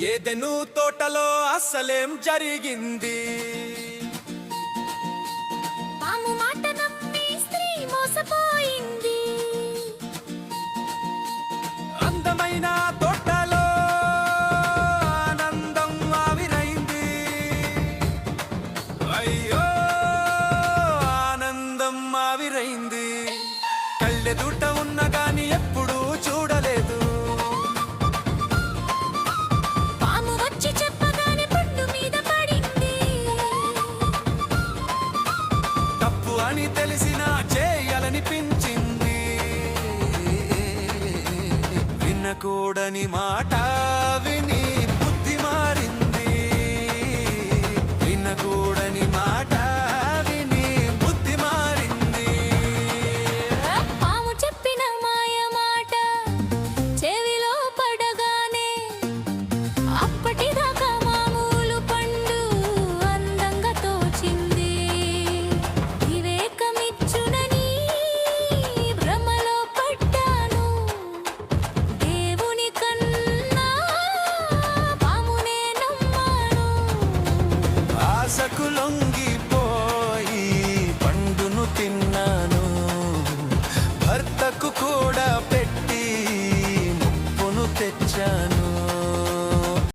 ఏదెను తోటలో అసలేం జరిగింది? పాము మాట నమ్మి స్త్రీ మోసపోయింది. అందమైన తోటలో ఆనందం ఆవిరైంది. అయ్యో ఆనందం ఆవిరైంది. కళ్ళెదుట ఉన్న గాని ఎప్పుడూ చూడలేదు. పాము వచ్చి చెప్పగానే పుండు మీద పడింది. తప్పు అని తెలిసినా చేయాలనిపించింది. వినకూడని మాట విని బుద్ధి మారింది. వినకూడని మాట విని బుద్ధి మారింది. పాము చెప్పిన మాయ మాట చెవిలో పడగానే